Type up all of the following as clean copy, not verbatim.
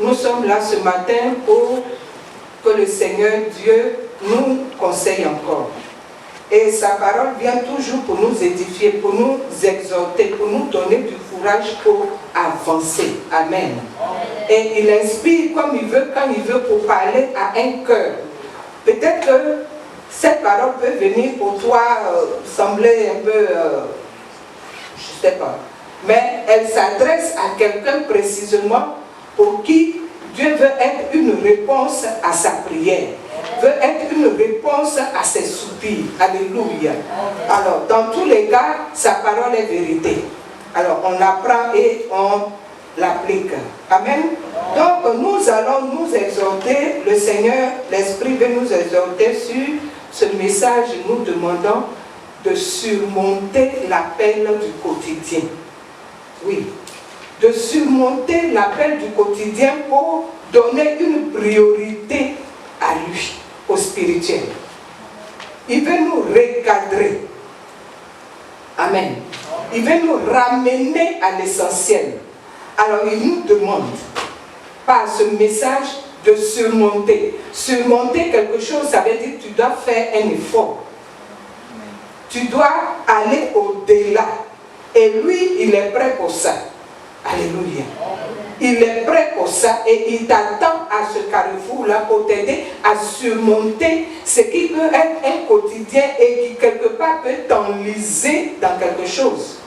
nous sommes là ce matin pour que le Seigneur Dieu nous conseille encore. Et sa parole vient toujours pour nous édifier, pour nous exhorter, pour nous donner du courage pour avancer. Amen. Et il inspire comme il veut, quand il veut, pour parler à un cœur. Peut-être que cette parole peut venir pour toi sembler un peu, je ne sais pas, mais elle s'adresse à quelqu'un précisément pour qui Dieu veut être une réponse à sa prière, veut être une réponse à ses soupirs. Alléluia. Alors, dans tous les cas, sa parole est vérité. Alors, on l'apprend et on l'applique. Amen. Donc, nous allons nous exhorter, le Seigneur, l'Esprit veut nous exhorter sur ce message, nous demandons de surmonter l'appel du quotidien. Oui. De surmonter l'appel du quotidien pour donner une priorité à lui, au spirituel. Il veut nous recadrer. Amen. Il veut nous ramener à l'essentiel. Alors il nous demande, par ce message, de surmonter. Surmonter quelque chose, ça veut dire que tu dois faire un effort. Tu dois aller au-delà. Et lui, il est prêt pour ça. Alléluia. Il est prêt pour ça et il t'attend à ce carrefour-là pour t'aider à surmonter ce qui peut être un quotidien et qui quelque part peut t'enliser dans quelque chose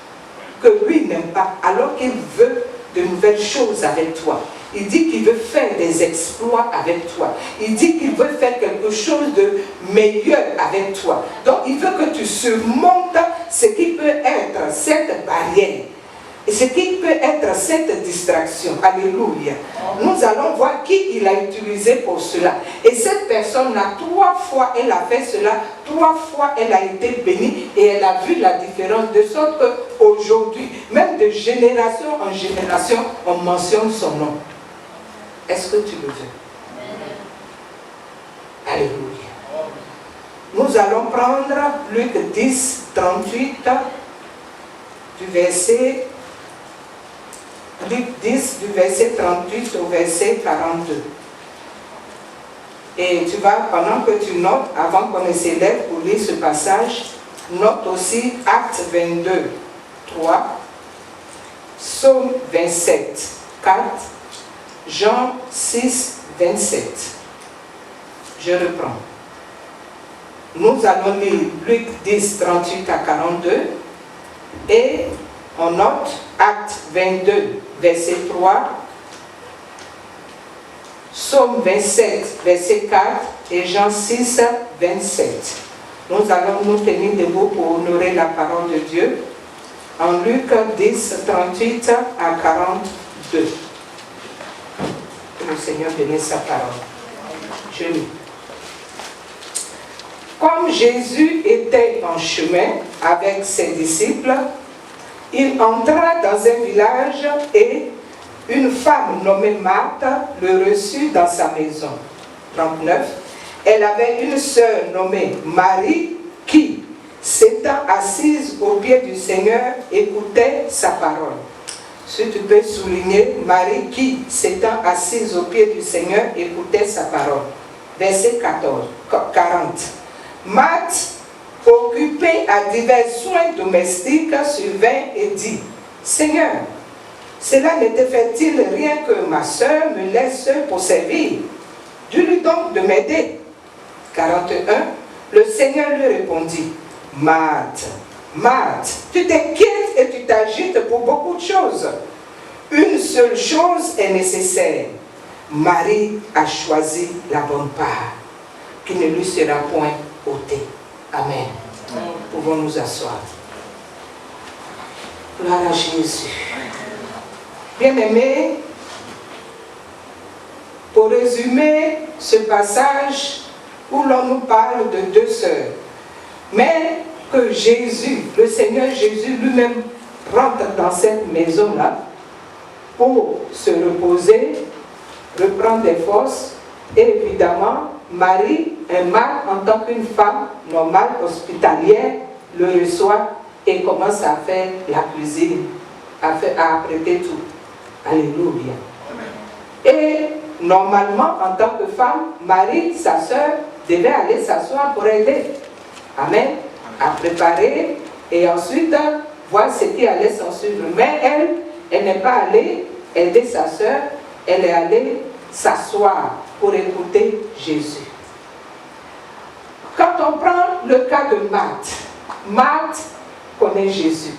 que lui n'aime pas, alors qu'il veut de nouvelles choses avec toi. Il dit qu'il veut faire des exploits avec toi. Il dit qu'il veut faire quelque chose de meilleur avec toi. Donc il veut que tu surmontes ce qui peut être cette barrière. Et ce qui peut être cette distraction. Alléluia. Nous allons voir qui il a utilisé pour cela. Et cette personne-là, 3 fois elle a fait cela, 3 fois elle a été bénie et elle a vu la différence. De sorte qu'aujourd'hui, même de génération en génération, on mentionne son nom. Est-ce que tu le veux? Alléluia. Nous allons prendre Luc 10, 38, du verset Luc 10, du verset 38 au verset 42. Et tu vas, pendant que tu notes, avant qu'on ne s'élève pour lire ce passage, note aussi Actes 22, 3, Psaume 27, 4, Jean 6, 27. Je reprends. Nous allons lire Luc 10, 38 à 42 et on note Actes 22, verset 3, Psaume 27, verset 4 et Jean 6, 27. Nous allons nous tenir debout pour honorer la parole de Dieu en Luc 10, 38 à 42. Que le Seigneur bénisse sa parole. Je lis. Comme Jésus était en chemin avec ses disciples, il entra dans un village et une femme nommée Marthe le reçut dans sa maison. 39. Elle avait une sœur nommée Marie qui, s'étant assise aux pieds du Seigneur, écoutait sa parole. Si tu peux souligner, Marie qui, s'étant assise aux pieds du Seigneur, écoutait sa parole. Verset 40. Marthe, occupée à divers soins domestiques, survint et dit, Seigneur, cela ne te fait-il rien que ma sœur me laisse seule pour servir? Dis-lui donc de m'aider. 41. Le Seigneur lui répondit, Marthe, Marthe, tu t'inquiètes et tu t'agites pour beaucoup de choses. Une seule chose est nécessaire. Marie a choisi la bonne part, qui ne lui sera point ôtée. Amen. Pouvons nous asseoir. Gloire à Jésus. Bien-aimés, pour résumer ce passage où l'on nous parle de 2 sœurs, mais que Jésus, le Seigneur Jésus lui-même rentre dans cette maison-là pour se reposer, reprendre des forces, et évidemment, Marie, un mâle en tant qu'une femme normale, hospitalière, le reçoit et commence à faire la cuisine, à apprêter tout. Alléluia. Et normalement, en tant que femme, Marie, sa sœur, devait aller s'asseoir pour aider. Amen. À préparer et ensuite voir ce qui allait s'en suivre. Mais elle n'est pas allée aider sa sœur, elle est allée s'asseoir pour écouter Jésus. Quand on prend le cas de Marthe, Marthe connaît Jésus.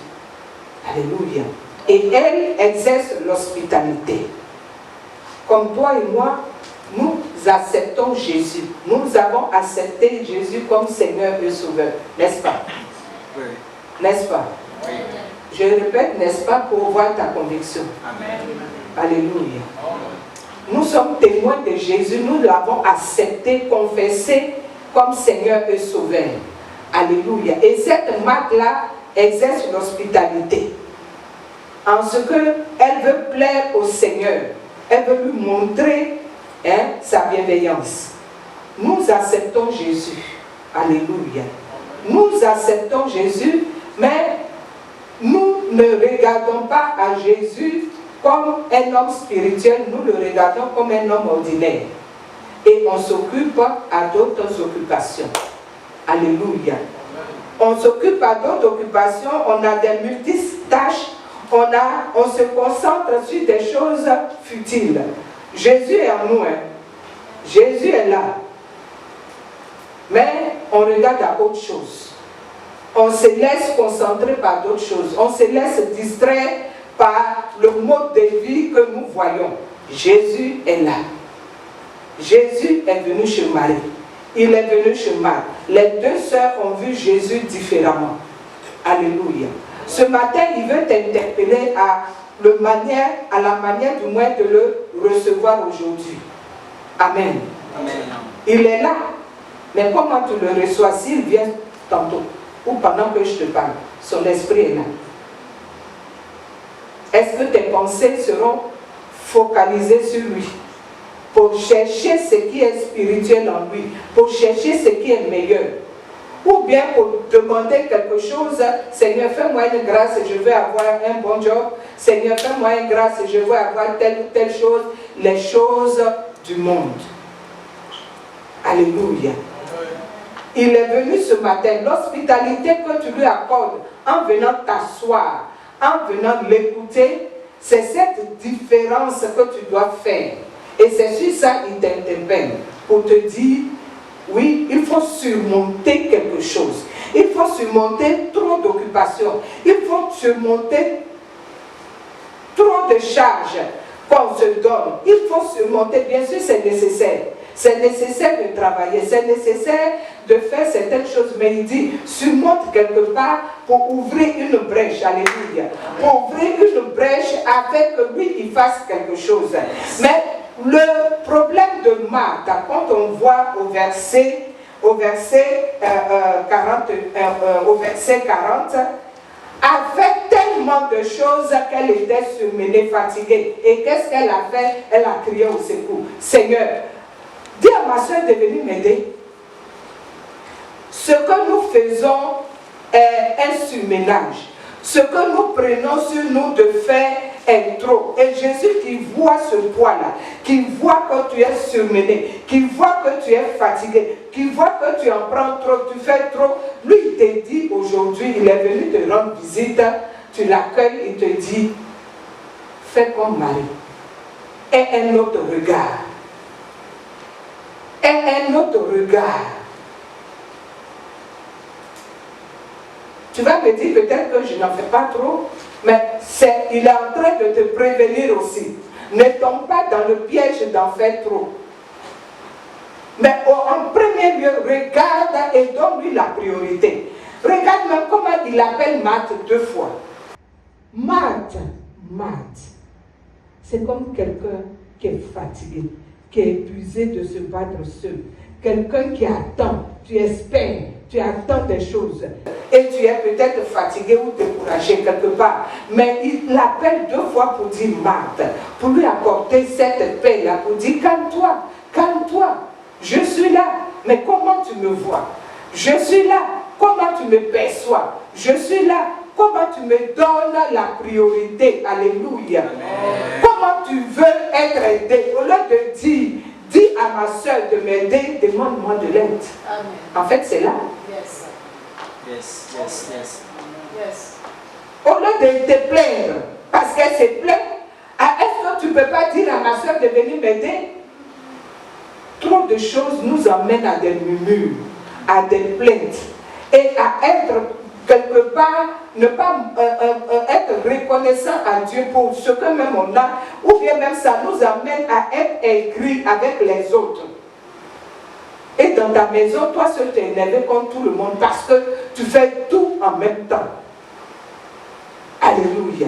Alléluia. Et elle exerce l'hospitalité. Comme toi et moi, nous acceptons Jésus. Nous avons accepté Jésus comme Seigneur et Sauveur. N'est-ce pas? Oui. N'est-ce pas? Oui. Je répète, n'est-ce pas, pour voir ta conviction. Amen. Alléluia. Nous sommes témoins de Jésus. Nous l'avons accepté, confessé comme Seigneur et Sauveur. Alléluia. Et cette Marthe-là exerce l'hospitalité. En ce qu'elle veut plaire au Seigneur. Elle veut lui montrer sa bienveillance. Nous acceptons Jésus. Alléluia. Nous acceptons Jésus, mais nous ne regardons pas à Jésus comme un homme spirituel, nous le regardons comme un homme ordinaire. Et on s'occupe à d'autres occupations. Alléluia. On s'occupe à d'autres occupations, on a des multitâches, on se concentre sur des choses futiles. Jésus est en nous. Jésus est là. Mais on regarde à autre chose. On se laisse concentrer par d'autres choses. On se laisse distraire par le mode de vie que nous voyons. Jésus est là. Jésus est venu chez Marie. Il est venu chez Marthe. Les deux sœurs ont vu Jésus différemment. Alléluia. Ce matin, il veut t'interpeller à la manière du moins de le recevoir aujourd'hui. Amen. Amen. Il est là. Mais comment tu le reçois s'il vient tantôt ou pendant que je te parle? Son esprit est là. Est-ce que tes pensées seront focalisées sur lui pour chercher ce qui est spirituel en lui, pour chercher ce qui est meilleur? Ou bien pour demander quelque chose, Seigneur, fais-moi une grâce, je veux avoir un bon job. Seigneur, fais-moi une grâce, je veux avoir telle ou telle chose. Les choses du monde. Alléluia. Il est venu ce matin. L'hospitalité que tu lui accordes en venant t'asseoir, en venant l'écouter, c'est cette différence que tu dois faire. Et c'est sur ça qu'il t'interpelle pour te dire, oui, il faut surmonter quelque chose. Il faut surmonter trop d'occupations. Il faut surmonter trop de charges qu'on se donne. Il faut surmonter, bien sûr c'est nécessaire. C'est nécessaire de travailler, c'est nécessaire de faire certaines choses. Mais il dit, surmonte quelque part pour ouvrir une brèche. Alléluia. Pour ouvrir une brèche afin que lui, il fasse quelque chose. Mais le problème de Marthe, quand on voit au verset 40, avait tellement de choses qu'elle était surmenée, fatiguée. Et qu'est-ce qu'elle a fait? Elle a crié au secours. Seigneur, dis à ma soeur de venir m'aider. Ce que nous faisons est un surménage. Ce que nous prenons sur nous de faire est trop. Et Jésus qui voit ce poids-là, qui voit que tu es surmené, qui voit que tu es fatigué, qui voit que tu en prends trop, tu fais trop, lui il te dit aujourd'hui, il est venu te rendre visite, tu l'accueilles, il te dit, fais comme Marie. Et un autre regard. Et un autre regard. Tu vas me dire peut-être que je n'en fais pas trop, mais il est en train de te prévenir aussi. Ne tombe pas dans le piège d'en faire trop. Mais en premier lieu, regarde et donne-lui la priorité. Regarde même comment il appelle Marthe 2 fois. Marthe, c'est comme quelqu'un qui est fatigué, qui est épuisé de se battre seul. Quelqu'un qui attend, tu espères, tu attends des choses. Et tu es peut-être fatigué ou découragé quelque part. Mais il l'appelle 2 fois pour dire Marthe, pour lui apporter cette paix-là, pour dire calme-toi, calme-toi. Je suis là, mais comment tu me vois? Je suis là, comment tu me perçois? Je suis là, comment tu me donnes la priorité. Alléluia. Amen. Comment tu veux être aidé. Au lieu de dire, dis à ma soeur de m'aider, demande-moi de l'aide. En fait, c'est là. Yes. Yes, yes, yes. Yes. Au lieu de te plaindre, parce qu'elle se plaint, est-ce que tu ne peux pas dire à ma soeur de venir m'aider? Trop de choses nous emmènent à des murmures, à des plaintes, et à être quelque part, ne pas être reconnaissant à Dieu pour ce que même on a, ou bien même ça nous amène à être aigris avec les autres. Et dans ta maison, toi seul t'es énervé contre tout le monde parce que tu fais tout en même temps. Alléluia.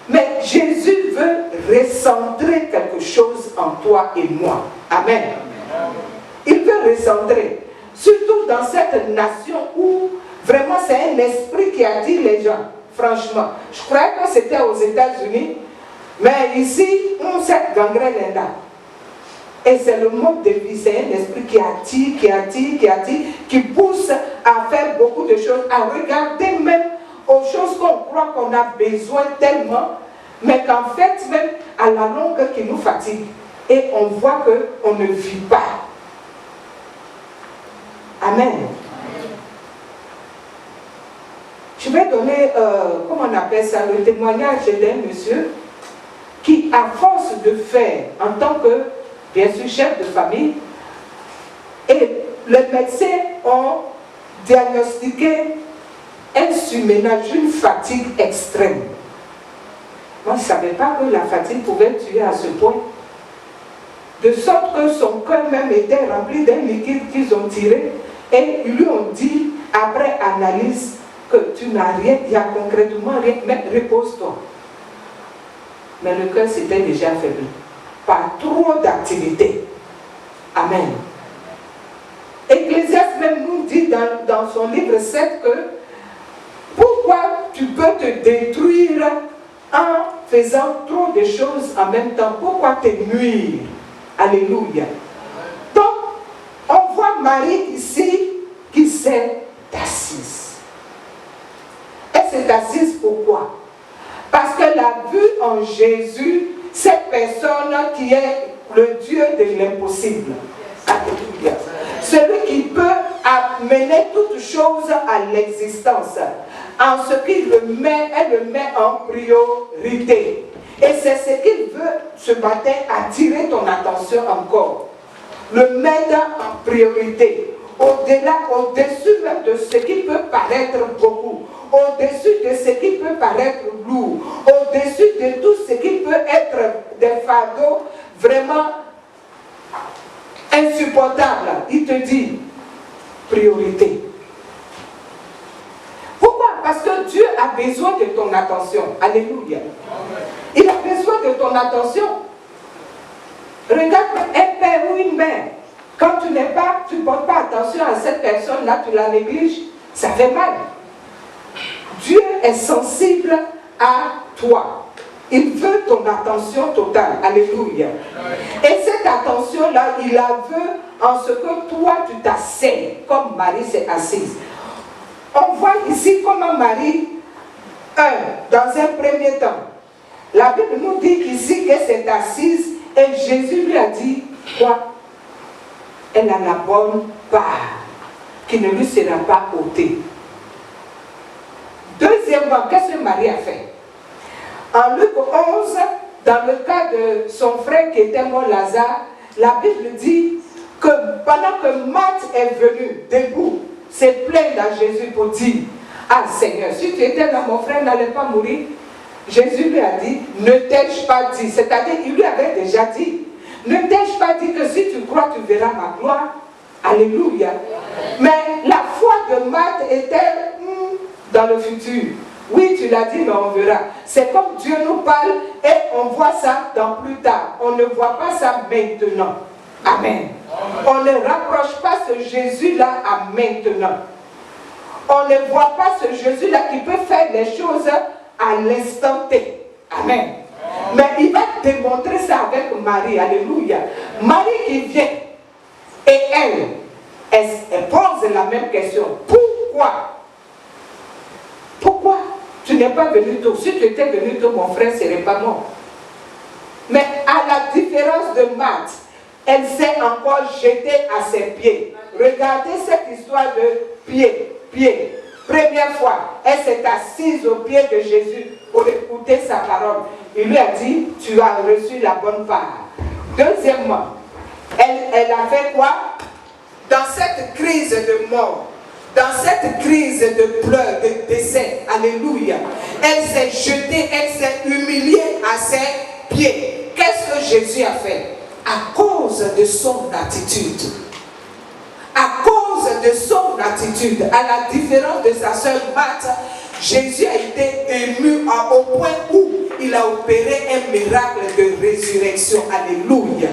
Mais Jésus veut recentrer quelque chose en toi et moi. Amen. Il veut recentrer. Surtout dans cette nation où vraiment c'est un esprit qui attire les gens. Franchement. Je croyais que c'était aux États-Unis. Mais ici, on sait gangrène là. Et c'est le mode de vie, c'est un esprit qui attire, qui pousse à faire beaucoup de choses, à regarder même aux choses qu'on croit qu'on a besoin tellement, mais qu'en fait, même à la longue, qui nous fatigue. Et on voit qu'on ne vit pas. Amen. Je vais donner, comment on appelle ça, le témoignage d'un monsieur qui, à force de faire, en tant que, bien sûr, chef de famille, et les médecins ont diagnostiqué un surménage, une fatigue extrême. Moi, je ne savais pas que la fatigue pouvait tuer à ce point. De sorte que son cœur même était rempli d'un liquide qu'ils ont tiré, et ils lui ont dit, après analyse, que tu n'as rien, il n'y a concrètement rien, mais repose-toi. Mais le cœur s'était déjà affaibli par trop d'activité. Amen. Ecclésiaste même nous dit dans son livre 7 que pourquoi tu peux te détruire en faisant trop de choses en même temps? Pourquoi te nuire? Alléluia. Donc, on voit Marie ici qui s'est assise. Elle s'est assise pourquoi? Parce qu'elle a vu en Jésus cette personne qui est le Dieu de l'impossible. Alléluia. Celui qui peut amener toutes choses à l'existence. En ce qu'il le met, elle le met en priorité. Et c'est ce qu'il veut ce matin, attirer ton attention encore. Le mettre en priorité. Au-delà, au-dessus même de ce qui peut paraître beaucoup. Au-dessus de ce qui peut paraître lourd. Au-dessus de tout ce qui peut être des fardeaux vraiment insupportables. Il te dit, priorité. Pourquoi? Parce que Dieu a besoin de ton attention. Alléluia. Il a besoin de ton attention. Regarde un père ou une mère. Quand tu ne portes pas attention à cette personne-là, tu la négliges, ça fait mal. Dieu est sensible à toi. Il veut ton attention totale. Alléluia. Et cette attention-là, il la veut en ce que toi, tu t'asseyes, comme Marie s'est assise. On voit ici comment Marie, dans un premier temps, la Bible nous dit ici qu'elle s'est assise et Jésus lui a dit, quoi? Elle a la bonne part qui ne lui sera pas ôtée. Deuxièmement, qu'est-ce que Marie a fait? En Luc 11, dans le cas de son frère qui était mort, Lazare, la Bible dit que pendant que Marthe est venue debout, s'est plainte à Jésus pour dire, ah Seigneur, si tu étais là, mon frère n'allait pas mourir. Jésus lui a dit, ne t'ai-je pas dit, c'est-à-dire il lui avait déjà dit, ne t'ai-je pas dit que si tu crois, tu verras ma gloire? Alléluia. Mais la foi de Marthe était dans le futur. Oui, tu l'as dit, mais on verra. C'est comme Dieu nous parle et on voit ça dans plus tard. On ne voit pas ça maintenant. Amen. On ne rapproche pas ce Jésus-là à maintenant. On ne voit pas ce Jésus-là qui peut faire les choses à l'instant T. Amen. Mais il va démontrer ça avec Marie. Alléluia. Marie qui vient et elle pose la même question. Pourquoi? Pourquoi tu n'es pas venu tôt? Si tu étais venu tôt, mon frère ne serait pas mort. Mais à la différence de Marthe, elle s'est encore jetée à ses pieds. Regardez cette histoire de pied. Première fois, elle s'est assise aux pieds de Jésus pour écouter sa parole. Il lui a dit, tu as reçu la bonne part. Deuxièmement, elle a fait quoi? Dans cette crise de mort, dans cette crise de pleurs, de décès, alléluia, elle s'est jetée, elle s'est humiliée à ses pieds. Qu'est-ce que Jésus a fait? À cause de son attitude. À cause de son attitude, à la différence de sa sœur Marthe, Jésus a été ému au point où il a opéré un miracle de résurrection. Alléluia.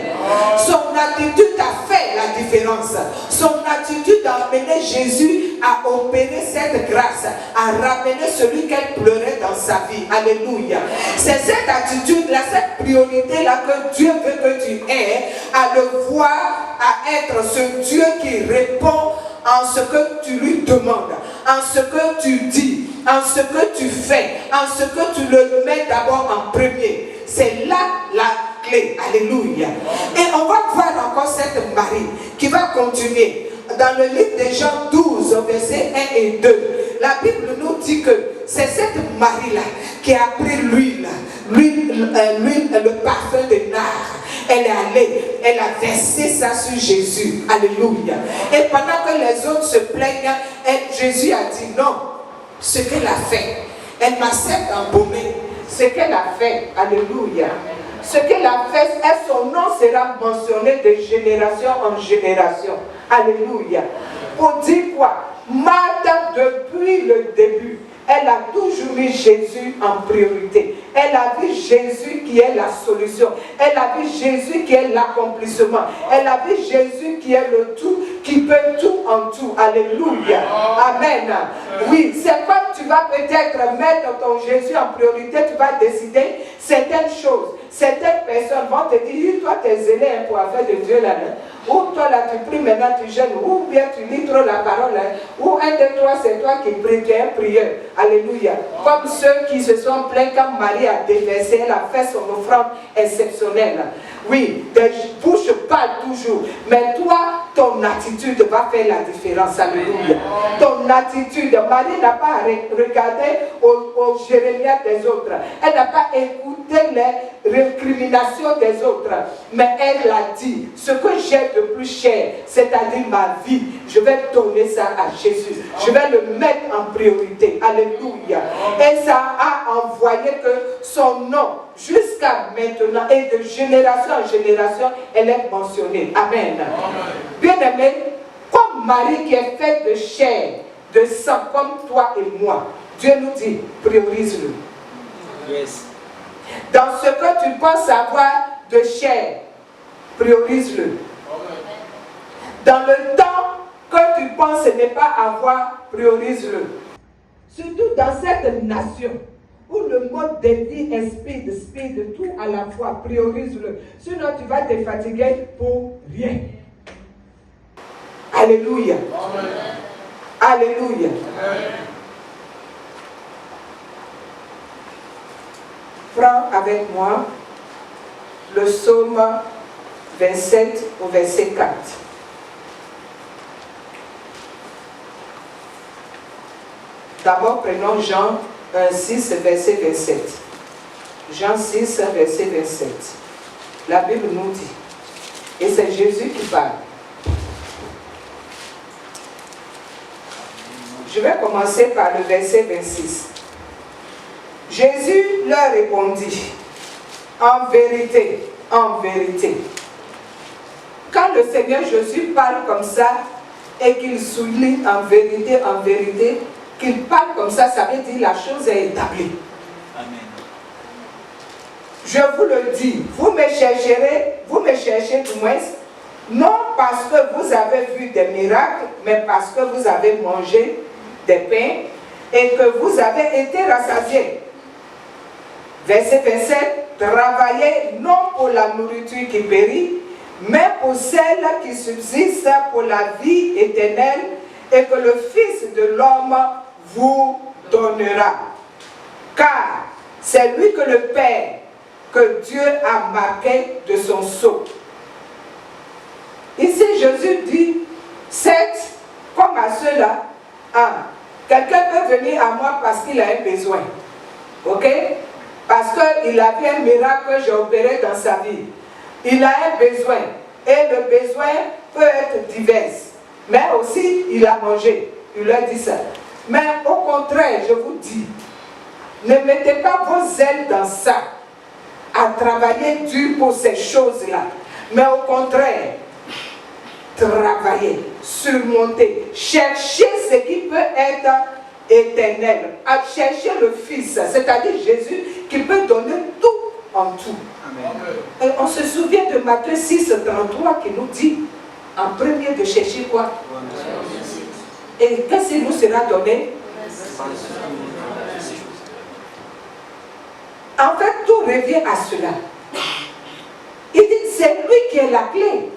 Son attitude a fait la différence. Son attitude a amené Jésus à opérer cette grâce, à ramener celui qu'elle pleurait dans sa vie. Alléluia. C'est cette attitude-là, cette priorité-là que Dieu veut que tu aies, à le voir, à être ce Dieu qui répond en ce que tu lui demandes, en ce que tu dis, en ce que tu fais, en ce que tu le mets d'abord en premier. C'est là la clé. Alléluia. Et on va voir encore cette Marie qui va continuer. Dans le livre de Jean 12, versets 1 et 2, la Bible nous dit que c'est cette Marie-là qui a pris l'huile, le parfum de nard. Elle est allée, elle a versé ça sur Jésus. Alléluia. Et pendant que les autres se plaignent, Jésus a dit non. Ce qu'elle a fait, elle m'a certes embaumé. Ce qu'elle a fait, alléluia. Ce qu'elle a fait, son nom sera mentionné de génération en génération. Alléluia. Pour dire quoi? Marthe, depuis le début, elle a toujours mis Jésus en priorité. Elle a vu Jésus qui est la solution. Elle a vu Jésus qui est l'accomplissement. Elle a vu Jésus qui est le tout, qui peut tout en tout. Alléluia. Amen. Oui, c'est quand tu vas peut-être mettre ton Jésus en priorité, tu vas décider certaines choses. Certaines personnes vont te dire, toi tu es zélé pour affaire de Dieu là. Ou toi là tu pries maintenant, tu jeûnes, ou bien tu lis trop la parole, ou un de toi c'est toi qui prie, tu es un prieur. Alléluia. Comme ceux qui se sont plaints quand Marie a déversé, elle a fait son offrande exceptionnelle. Oui, des bouches parlent toujours, mais toi, ton attitude va faire la différence. Alléluia. Ton attitude, Marie n'a pas regardé au Jérémie des autres. Elle n'a pas écouté les récriminations des autres, mais elle a dit, ce que j'ai de plus cher, c'est-à-dire ma vie, je vais donner ça à Jésus. Je vais le mettre en priorité. Alléluia. Et ça a envoyé que son nom, jusqu'à maintenant, et de génération en génération, elle est mentionnée. Amen. Bien-aimé, comme Marie qui est faite de chair, de sang, comme toi et moi, Dieu nous dit, priorise-le. Yes. Dans ce que tu penses avoir de chair, priorise-le. Dans le temps que tu penses ne pas avoir, priorise-le. Surtout dans cette nation où le mode de vie est speed, tout à la fois, priorise-le. Sinon tu vas te fatiguer pour rien. Alléluia. Amen. Alléluia. Amen. Prends avec moi le psaume 27 au verset 4. D'abord, prenons Jean 6, verset 27. Jean 6, verset 27. La Bible nous dit, et c'est Jésus qui parle. Je vais commencer par le verset 26. Jésus leur répondit, en vérité, quand le Seigneur Jésus parle comme ça et qu'il souligne en vérité, qu'il parle comme ça, ça veut dire la chose est établie. Amen. Je vous le dis, vous me cherchez du moins, non parce que vous avez vu des miracles, mais parce que vous avez mangé des pains et que vous avez été rassasiés. Verset 27, travaillez non pour la nourriture qui périt, mais pour celle qui subsiste pour la vie éternelle et que le Fils de l'homme vous donnera. Car c'est lui que le Père, que Dieu a marqué de son sceau. Ici, Jésus dit, certes, comme à ceux-là, quelqu'un peut venir à moi parce qu'il a un besoin. Ok? Parce qu'il a vu un miracle que j'ai opéré dans sa vie. Il a un besoin. Et le besoin peut être divers. Mais aussi, il a mangé. Il leur dit ça. Mais au contraire, je vous dis, ne mettez pas vos ailes dans ça, à travailler dur pour ces choses-là. Mais au contraire, travailler, surmonter, chercher ce qui peut être éternel, à chercher le Fils, c'est-à-dire Jésus, qui peut donner tout en tout. Amen. Et on se souvient de Matthieu 6, 33 qui nous dit, en premier de chercher quoi? Et qu'est-ce qui nous sera donné? En fait, tout revient à cela. Il dit, c'est lui qui est la clé.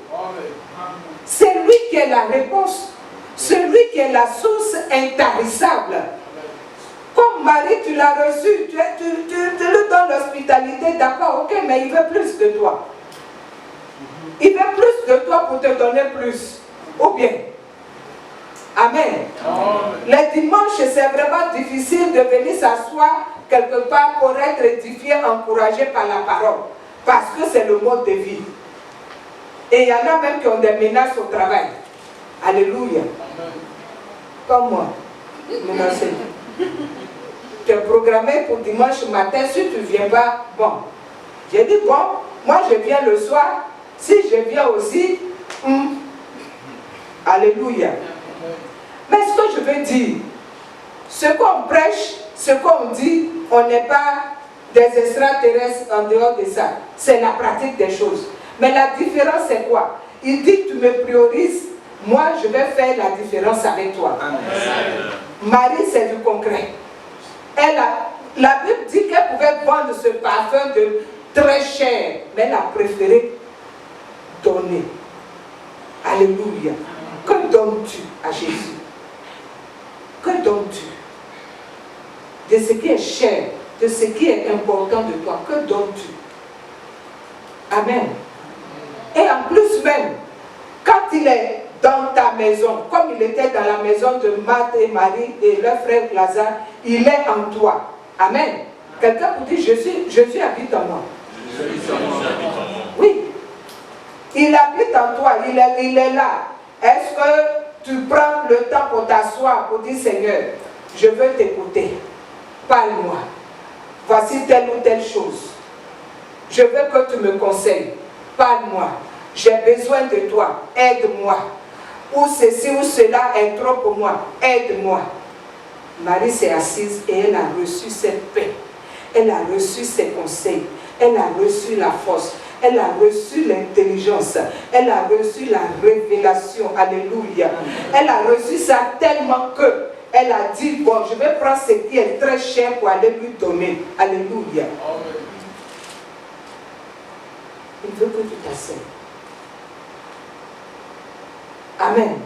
C'est lui qui est la réponse. Celui qui est la source intarissable. Comme Marie, tu l'as reçu, tu le donnes l'hospitalité, d'accord, ok, mais il veut plus de toi. Il veut plus de toi pour te donner plus. Ou bien. Amen. Les dimanches, c'est vraiment difficile de venir s'asseoir quelque part pour être édifié, encouragé par la parole. Parce que c'est le mode de vie. Et il y en a même qui ont des menaces au travail. Alléluia. Comme moi, mon enseignant. Tu es programmé pour dimanche matin, si tu ne viens pas, bon. J'ai dit, bon, moi je viens le soir, si je viens aussi, alléluia. Mais ce que je veux dire, ce qu'on prêche, ce qu'on dit, on n'est pas des extraterrestres en dehors de ça. C'est la pratique des choses. Mais la différence, c'est quoi? Il dit, tu me priorises, moi, je vais faire la différence avec toi. Amen. Marie, c'est du concret. La Bible dit qu'elle pouvait vendre ce parfum de très cher, mais elle a préféré donner. Alléluia. Que donnes-tu à Jésus? Que donnes-tu? De ce qui est cher, de ce qui est important de toi, que donnes-tu? Amen. Et en plus même, quand il est dans ta maison, comme il était dans la maison de Marthe et Marie et leur frère Lazare, il est en toi. Amen. Quelqu'un vous dit, Jésus habite en moi. Oui. Il habite en toi, il est là. Est-ce que tu prends le temps pour t'asseoir, pour dire, Seigneur, je veux t'écouter. Parle-moi. Voici telle ou telle chose. Je veux que tu me conseilles. Parle-moi. J'ai besoin de toi. Aide-moi. Ou ceci ou cela est trop pour moi. Aide-moi. Marie s'est assise et elle a reçu cette paix. Elle a reçu ses conseils. Elle a reçu la force. Elle a reçu l'intelligence. Elle a reçu la révélation. Alléluia. Elle a reçu ça tellement que elle a dit, bon, je vais prendre ce qui est très cher pour aller lui donner. Alléluia. Il veut que tu t'asseyes. Amen.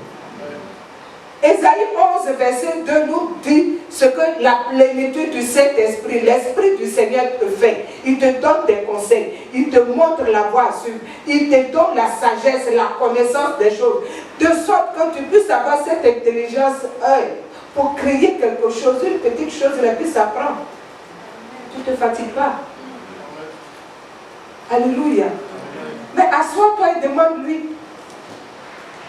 Ésaïe 11, verset 2 nous dit ce que la plénitude du Saint-Esprit, l'Esprit du Seigneur te fait. Il te donne des conseils, il te montre la voie à suivre, il te donne la sagesse, la connaissance des choses, de sorte que tu puisses avoir cette intelligence pour créer quelque chose, une petite chose, et puis ça prend. Tu ne te fatigues pas. Alléluia. Mais assois-toi et demande-lui.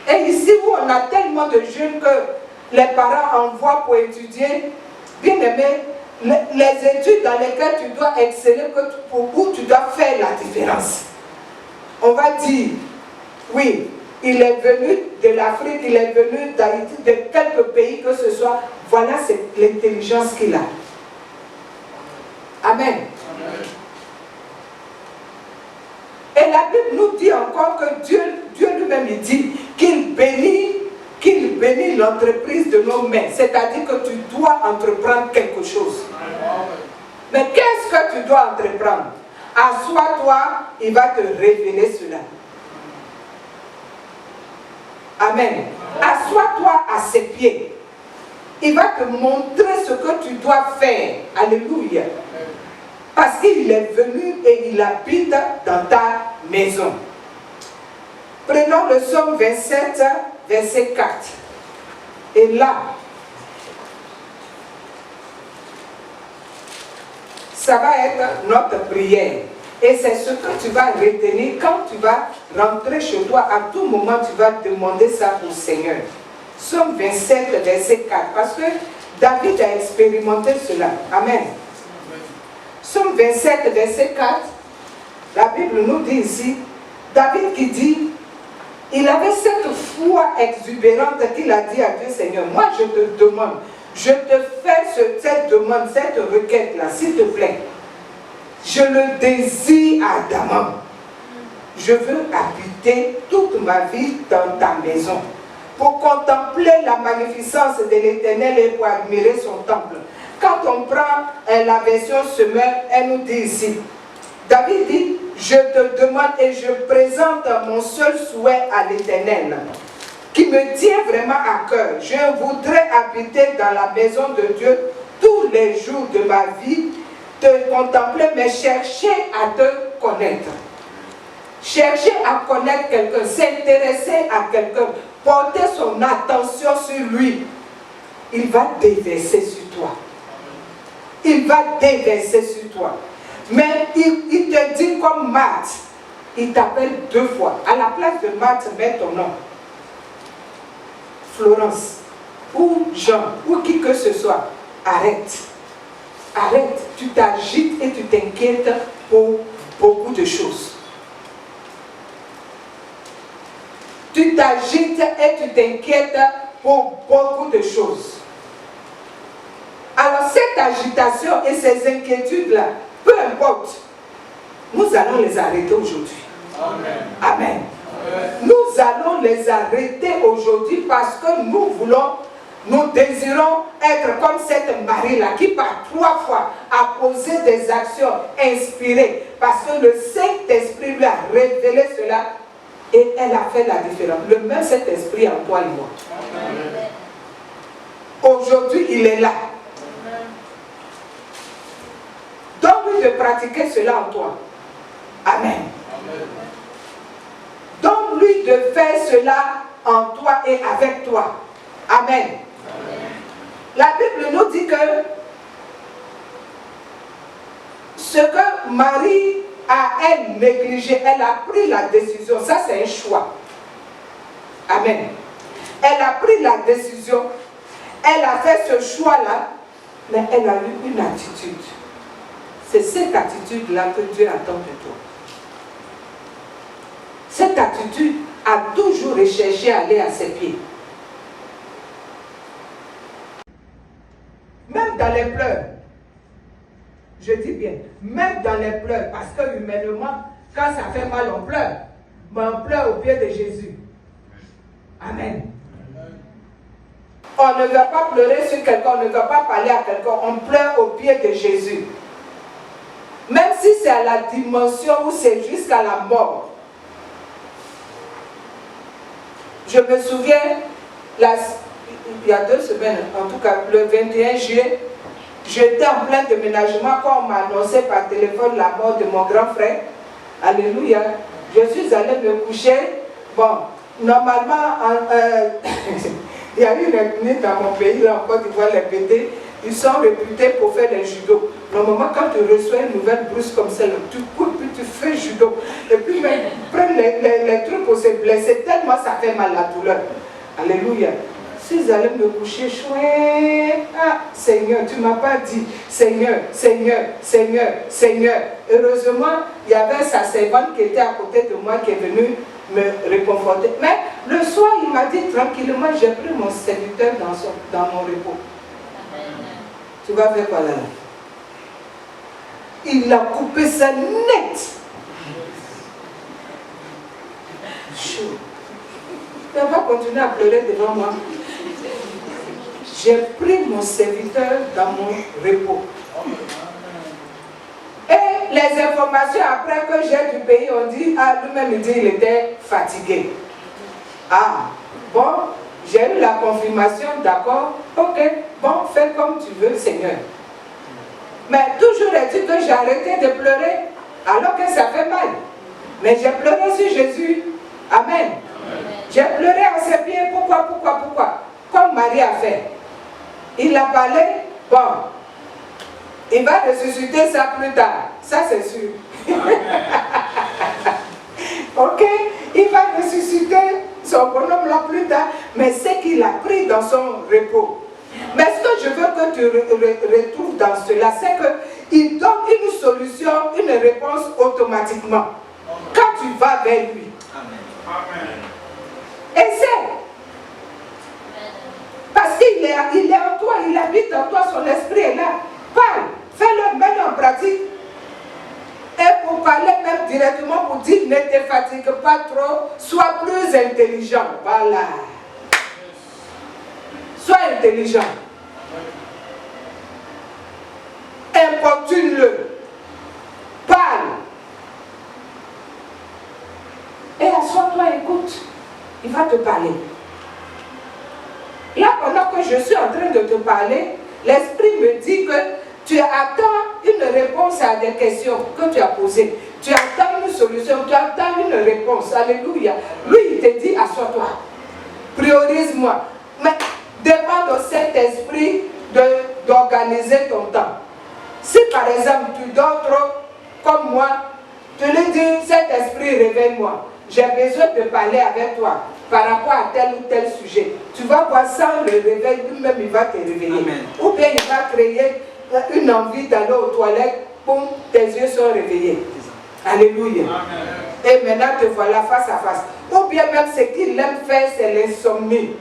Et ici où on a tellement de jeunes que les parents envoient pour étudier, bien aimé, les études dans lesquelles tu dois exceller, où tu dois faire la différence. On va dire, oui, il est venu de l'Afrique, il est venu d'Haïti, de quelques pays que ce soit, voilà l'intelligence qu'il a. Amen. Et la Bible nous dit encore que Dieu lui-même il dit qu'il bénit l'entreprise de nos mains. C'est-à-dire que tu dois entreprendre quelque chose. Mais qu'est-ce que tu dois entreprendre? Assois-toi, il va te révéler cela. Amen. Assois-toi à ses pieds. Il va te montrer ce que tu dois faire. Alléluia. Parce qu'il est venu et il habite dans ta maison. Prenons le psaume 27, verset 4. Et là, ça va être notre prière. Et c'est ce que tu vas retenir quand tu vas rentrer chez toi. À tout moment, tu vas demander ça au Seigneur. Psaume 27, verset 4. Parce que David a expérimenté cela. Amen. Psaume 27, verset 4. La Bible nous dit ici, David qui dit, il avait cette foi exubérante qu'il a dit à Dieu, Seigneur, moi je te demande, je te fais cette demande, cette requête-là, s'il te plaît. Je le désire ardemment. Je veux habiter toute ma vie dans ta maison, pour contempler la magnificence de l'Éternel et pour admirer son temple. Quand on prend la version Semeur, elle nous dit ici, David dit, je te demande et je présente mon seul souhait à l'Éternel, qui me tient vraiment à cœur. Je voudrais habiter dans la maison de Dieu tous les jours de ma vie, te contempler, mais chercher à te connaître. Chercher à connaître quelqu'un, s'intéresser à quelqu'un, porter son attention sur lui. Il va déverser sur toi. Il va déverser sur toi. Mais il te dit comme Marthe, il t'appelle 2 fois. À la place de Marthe, mets ton nom. Florence, ou Jean, ou qui que ce soit. Arrête. Arrête. Tu t'agites et tu t'inquiètes pour beaucoup de choses. Tu t'agites et tu t'inquiètes pour beaucoup de choses. Alors cette agitation et ces inquiétudes-là, peu importe, nous allons les arrêter aujourd'hui. Amen. Amen. Amen. Nous allons les arrêter aujourd'hui parce que nous désirons être comme cette Marie-là qui par 3 fois a posé des actions inspirées parce que le Saint-Esprit lui a révélé cela et elle a fait la différence. Le même Saint-Esprit en toi et moi. Amen. Aujourd'hui, il est là. Donne-lui de pratiquer cela en toi. Amen. Donne-lui de faire cela en toi et avec toi. Amen. Amen. La Bible nous dit que ce que Marie a, elle, négligé, elle a pris la décision. Ça, c'est un choix. Amen. Elle a pris la décision. Elle a fait ce choix-là, mais elle a eu une attitude. C'est cette attitude-là que Dieu attend de toi. Cette attitude a toujours recherché à aller à ses pieds. Même dans les pleurs, je dis bien, même dans les pleurs, parce que humainement, quand ça fait mal, on pleure. Mais on pleure au pied de Jésus. Amen. On ne va pas pleurer sur quelqu'un, on ne va pas parler à quelqu'un, on pleure au pied de Jésus. Même si c'est à la dimension où c'est jusqu'à la mort. Je me souviens, il y a 2 semaines, en tout cas le 21 juillet, j'étais en plein déménagement quand on m'a annoncé par téléphone la mort de mon grand frère. Alléluia. Je suis allée me coucher. Bon, normalement, il y a eu une ethnie dans mon pays, là en Côte d'Ivoire, les Bédés, ils sont réputés pour faire des judo. Normalement, quand tu reçois une nouvelle brusque comme celle-là, tu cours, puis tu fais judo. Et puis, même, prendre les trucs pour se blesser, tellement ça fait mal la douleur. Alléluia. Si j'allais me coucher, chouette, ah, Seigneur, tu ne m'as pas dit, Seigneur, Seigneur, Seigneur, Seigneur. Heureusement, il y avait sa servante qui était à côté de moi, qui est venue me réconforter. Mais le soir, il m'a dit tranquillement, j'ai pris mon serviteur dans mon repos. Tu vas faire quoi là? Il a coupé ça net. Chaud. Tu vas continuer à pleurer devant moi. J'ai pris mon serviteur dans mon repos. Et les informations après que j'ai du pays, on dit, ah, lui-même il dit qu'il était fatigué. Ah, bon, j'ai eu la confirmation, d'accord, ok, bon, fais comme tu veux, Seigneur. Mais toujours est-il que j'ai arrêté de pleurer, alors que ça fait mal. Mais j'ai pleuré sur Jésus. Amen. J'ai pleuré à ses pieds. Pourquoi? Comme Marie a fait. Il a parlé, bon, il va ressusciter ça plus tard. Ça, c'est sûr. Ok? Il va ressusciter son bonhomme là plus tard, mais c'est qu'il a pris dans son repos. Mais ce que je veux que tu retrouves dans cela, c'est qu'il donne une solution, une réponse automatiquement. Quand tu vas vers lui. Amen. Essaie. Parce qu'il est en toi, il habite en toi, son esprit est là. Parle, fais-le, mets-le en pratique. Et pour parler même directement, pour dire ne te fatigue pas trop, sois plus intelligent. Voilà. Sois intelligent. Importune-le. Parle. Et assois-toi, écoute. Il va te parler. Là, pendant que je suis en train de te parler, l'esprit me dit que tu attends une réponse à des questions que tu as posées. Tu attends une solution, tu attends une réponse. Alléluia. Lui, il te dit, assois-toi. Priorise-moi. Mais demande au Saint-Esprit d'organiser ton temps. Si par exemple, tu dors trop, comme moi, tu lui dis, Saint-Esprit, réveille-moi. J'ai besoin de parler avec toi par rapport à tel ou tel sujet. Tu vas voir, sans le réveil, lui-même, il va te réveiller. Amen. Ou bien il va créer une envie d'aller aux toilettes, boum, tes yeux sont réveillés. Alléluia. Amen. Et maintenant te voilà face à face. Ou bien même ce qu'il aime faire, c'est l'insomnie.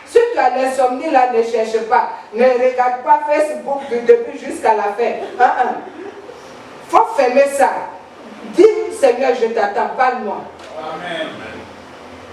Si tu as l'insomnie là, ne cherche pas. Ne regarde pas Facebook du début jusqu'à la fin. Faut fermer ça. Dis, Seigneur, je t'attends, parle-moi. Amen.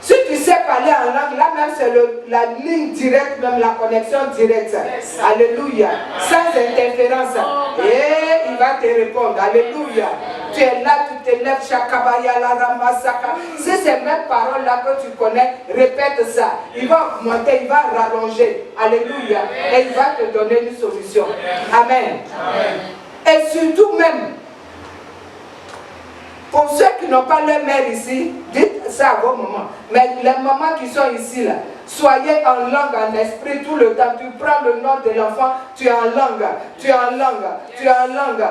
Si tu sais parler en langue, là même c'est la ligne directe, même la connexion directe. Yes. Alléluia. Sans interférence. Et il va te répondre. Alléluia. Tu es là, tu te lèves, Shakabaya, la Ramasaka. Si ces mêmes paroles-là que tu connais, répète ça. Il va augmenter, il va rallonger. Alléluia. Et il va te donner une solution. Amen. Amen. Et surtout même, pour ceux qui n'ont pas leur mère ici, dites ça à vos mamans. Mais les mamans qui sont ici, là, soyez en langue, en esprit tout le temps. Tu prends le nom de l'enfant, tu es en langue, tu es en langue, tu es en langue,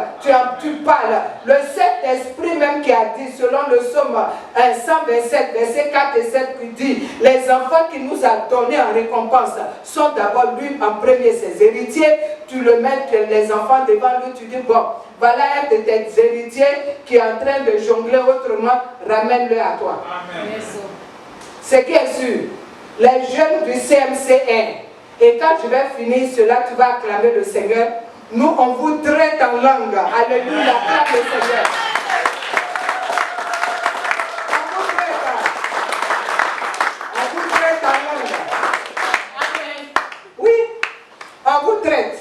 tu parles. Le Saint-Esprit même qui a dit, selon le psaume 127, versets 4 et 7, qui dit, les enfants qu'il nous a donnés en récompense sont d'abord lui en premier, ses héritiers. Tu le mets, les enfants devant lui, tu dis, bon, voilà un de tes héritiers qui est en train de jongler autrement, ramène-le à toi. Amen. Ce qui est sûr, les jeunes du CMC1, et quand je vais finir cela, tu vas acclamer le Seigneur. Nous, on vous traite en langue. Alléluia, acclame le Seigneur. On vous traite en langue. Oui, on vous traite.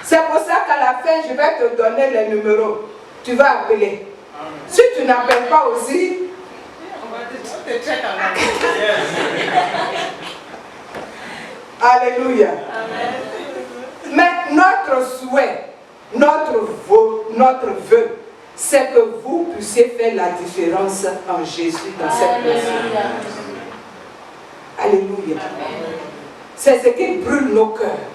C'est pour ça qu'à la fin, je vais te donner les numéros. Tu vas appeler. Amen. Si tu n'appelles pas aussi, on va te traiter en langue. Alléluia. Amen. Mais notre souhait, notre vœu, c'est que vous puissiez faire la différence en Jésus dans cette personne. Alléluia. Amen. C'est ce qui brûle nos cœurs.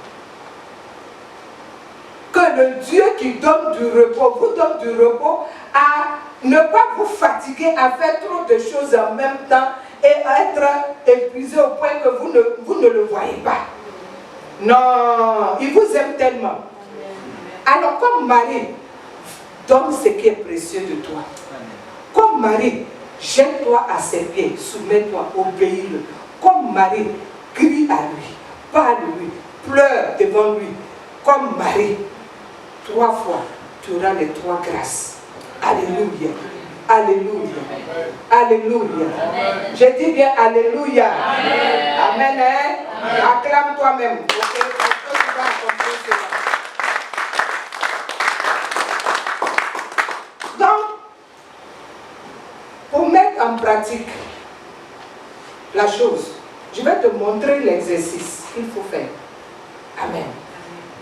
Que le Dieu qui donne du repos, vous donne du repos à ne pas vous fatiguer à faire trop de choses en même temps et à être épuisé au point que vous ne le voyez pas. Non, il vous aime tellement. Alors comme Marie, donne ce qui est précieux de toi. Comme Marie, jette-toi à ses pieds, soumets-toi, obéis-le. Comme Marie, crie à lui, parle-lui, pleure devant lui. Comme Marie, 3 fois, tu auras les 3 grâces. Alléluia. Alléluia. Alléluia. Je dis bien Alléluia. Amen. Amen. Hein? Acclame toi-même. Donc, pour mettre en pratique la chose, Je vais te montrer l'exercice qu'il faut faire. Amen.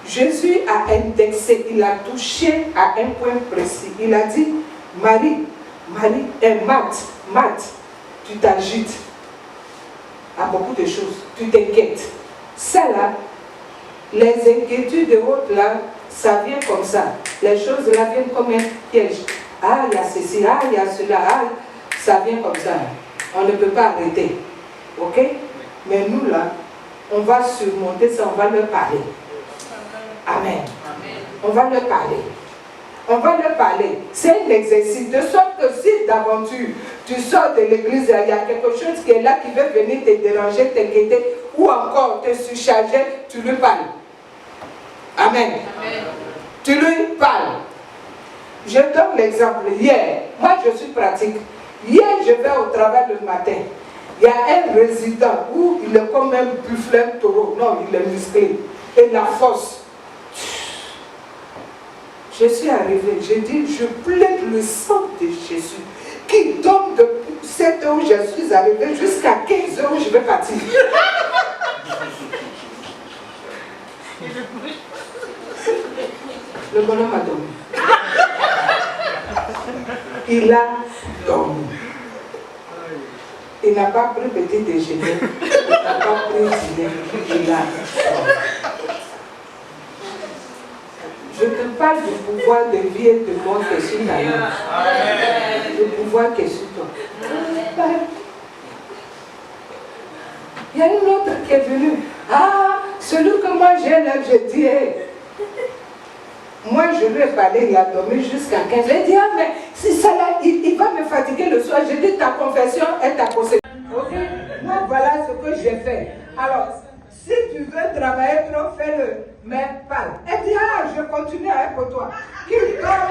Jésus a indexé, il a touché à un point précis. Il a dit, Marie, Marthe, tu t'agites à beaucoup de choses, tu t'inquiètes. Ça là, les inquiétudes de autres là, ça vient comme ça. Les choses là viennent comme un piège. Ah, il y a ceci, ah, il y a cela, ah, ça vient comme ça. On ne peut pas arrêter. Ok? Mais nous là, on va surmonter ça, on va leur parler. Amen. On va leur parler. On va leur parler. C'est un exercice. De sorte que si d'aventure tu sors de l'église, il y a quelque chose qui est là qui veut venir te déranger, t'inquiéter ou encore te surcharger, tu lui parles. Amen. Amen. Tu lui parles. Je donne l'exemple. Hier, moi je suis pratique. Hier, je vais au travail le matin. Il y a un résident où il est comme un buffle taureau. Non, il est musclé. Et la force. Je suis arrivée, j'ai dit, je plaide le sang de Jésus qui donne de 7 heures où je suis arrivée jusqu'à 15 heures où je vais partir. Le bonhomme a dormi. Il a dormi. Il n'a pas pris petit déjeuner, il n'a pas pris dîner, il a dormi. Je te parle du pouvoir de vie et de mort qui est sur ta vie. Le pouvoir qui est sur toi. Il y a une autre qui est venue. Ah, celui que moi j'ai là, je dis, hey. Moi je lui ai parlé, il a dormi jusqu'à 15. J'ai dit, ah, mais si ça là, il va me fatiguer le soir. J'ai dit, ta confession est ta conséquence. Ok? Moi, voilà ce que j'ai fait. Alors, si tu veux travailler trop, fais-le. Mais parle. Elle dit, ah, je continue avec toi. Qui parle?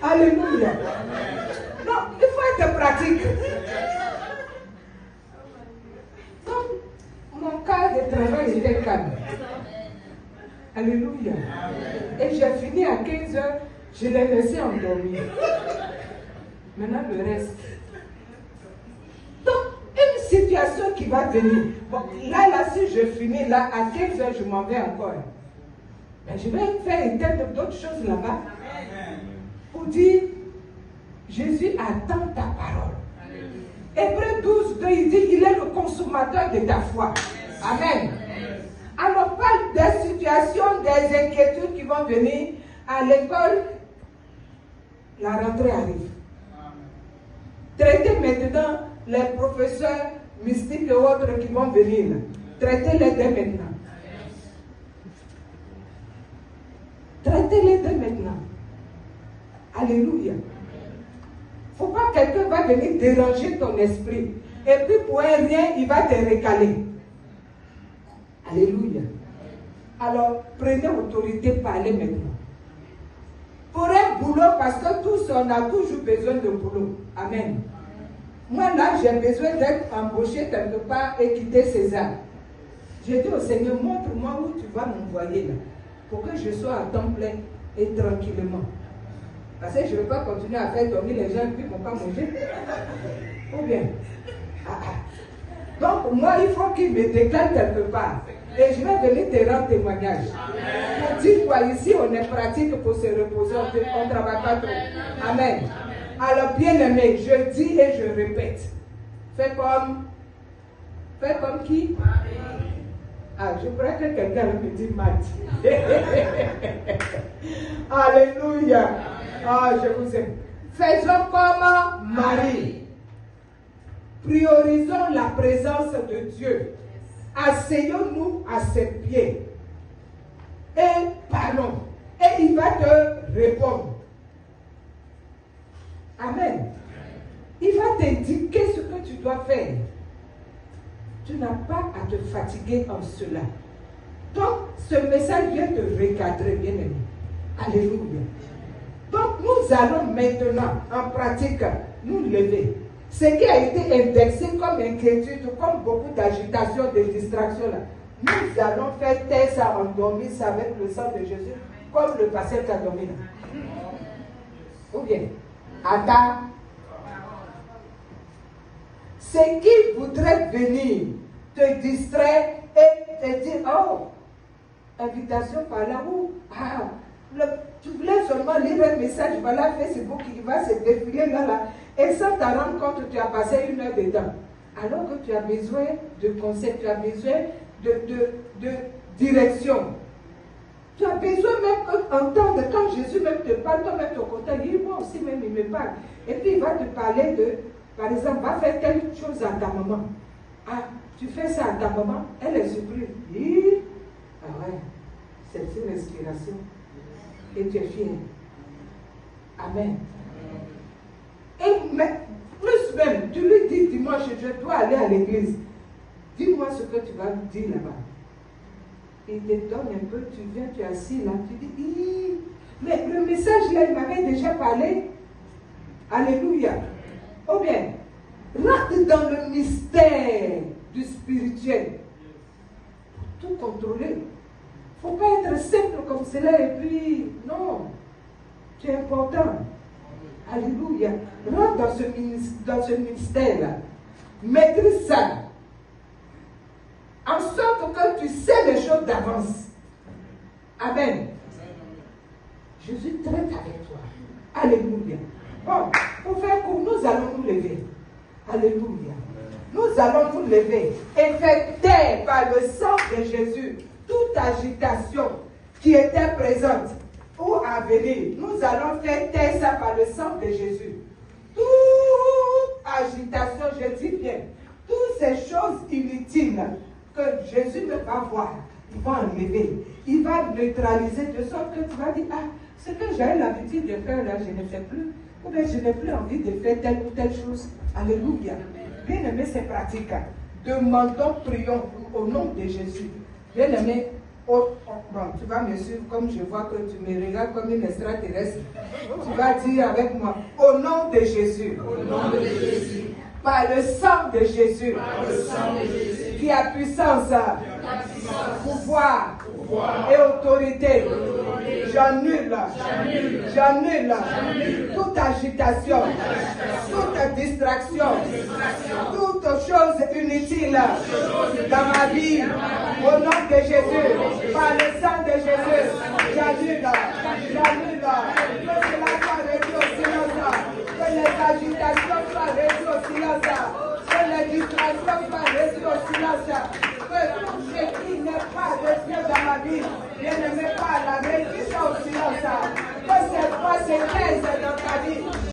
Alléluia. Non, il faut être pratique. Donc, mon cas de travail était calme. Alléluia. Et j'ai fini à 15 heures, je l'ai laissé endormir. Maintenant, le reste. Donc, une situation qui va venir. Bon, là, si je finis, là, à 15 heures, je m'en vais encore. Mais je vais faire une tête d'autres choses là-bas. Pour dire, Jésus attend ta parole. Hébreux 12, 2, il dit, il est le consommateur de ta foi. Amen. Alors, parle des situations, des inquiétudes qui vont venir à l'école. La rentrée arrive. Traitez maintenant les professeurs mystiques et autres qui vont venir. Traitez-les dès maintenant. Traitez-les dès maintenant. Alléluia. Il ne faut pas que quelqu'un va venir déranger ton esprit. Et puis pour un rien, il va te recaler. Alléluia. Alors, prenez autorité, parlez maintenant. Pour un boulot, parce que tous, on a toujours besoin de boulot. Amen. Moi, là, j'ai besoin d'être embauché quelque part et quitter César. J'ai dit au Seigneur, montre-moi où tu vas m'envoyer là, pour que je sois à temps plein et tranquillement. Parce que je ne veux pas continuer à faire dormir les gens qui ne vont pas manger. Ou bien. Donc, moi, il faut qu'il me déclare quelque part. Et je vais venir te rendre témoignage. Pour dire quoi, ici, on est pratique pour se reposer, on ne travaille pas trop. Amen. Alors, bien aimé, je dis et je répète. Fais comme qui? Ah, je crois que quelqu'un me dit Matt. Alléluia. Ah, je vous aime. Faisons comme Marie. Priorisons la présence de Dieu. Asseyons-nous à ses pieds. Et parlons. Et il va te répondre. Amen. Il va t'indiquer ce que tu dois faire. Tu n'as pas à te fatiguer en cela. Donc, ce message vient te recadrer, bien aimé. Alléluia. Donc, nous allons maintenant, en pratique, nous lever. Ce qui a été indexé comme inquiétude, comme beaucoup d'agitation, de distraction, là, nous allons faire taire ça, endormir ça avec le sang de Jésus, comme le pasteur qui a dormi là. Ou bien, à ta C'est qui voudrait venir te distraire et te dire, oh, invitation par là où, tu voulais seulement lire un message, voilà, Facebook, qui va se défiler là, et sans t'en rendre compte, tu as passé 1 heure dedans. Alors que tu as besoin de conseils, tu as besoin de direction. Tu as besoin même d'entendre quand Jésus même te parle, toi-même ton côté, moi aussi même il me parle. Et puis il va te parler de, par exemple, va faire telle chose à ta maman. Ah, tu fais ça à ta maman, elle est surprise. Ah ouais, c'est une inspiration. Et tu es fier. Amen. Et mais, plus même, tu lui dis dimanche, je dois aller à l'église. Dis-moi ce que tu vas me dire là-bas. Il te donne un peu, tu viens, tu es assis là, tu dis, mais le message là, il m'avait déjà parlé. Alléluia. Ou bien, rentre dans le mystère du spirituel. Pour tout contrôler. Il ne faut pas être simple comme cela et puis, non. Tu es important. Alléluia. Rentre dans ce mystère-là. Maîtrise ça. En sorte que tu sais les choses d'avance. Amen. Jésus traite avec toi. Alléluia. Bon, pour faire court, nous allons nous lever. Alléluia. Nous allons nous lever et faire taire par le sang de Jésus toute agitation qui était présente ou à venir. Nous allons faire taire ça par le sang de Jésus. Toute agitation, je dis bien, toutes ces choses inutiles que Jésus ne va voir, il va enlever, il va neutraliser de sorte que tu vas dire, ah, ce que j'avais l'habitude de faire là, je ne fais plus, ou bien je n'ai plus envie de faire telle ou telle chose. Alléluia. Bien aimé, c'est pratique. Demandons, prions au nom de Jésus. Bien aimé, bon, tu vas me suivre comme je vois que tu me regardes comme une extraterrestre. Tu vas dire avec moi, au nom de Jésus. Au nom de Jésus. Par le sang de Jésus. Par le sang de Jésus. Qui a puissance, pouvoir et autorité. J'annule toute agitation, toute distraction, toute chose inutile dans ma vie. Au nom de Jésus, par le sang de Jésus, j'annule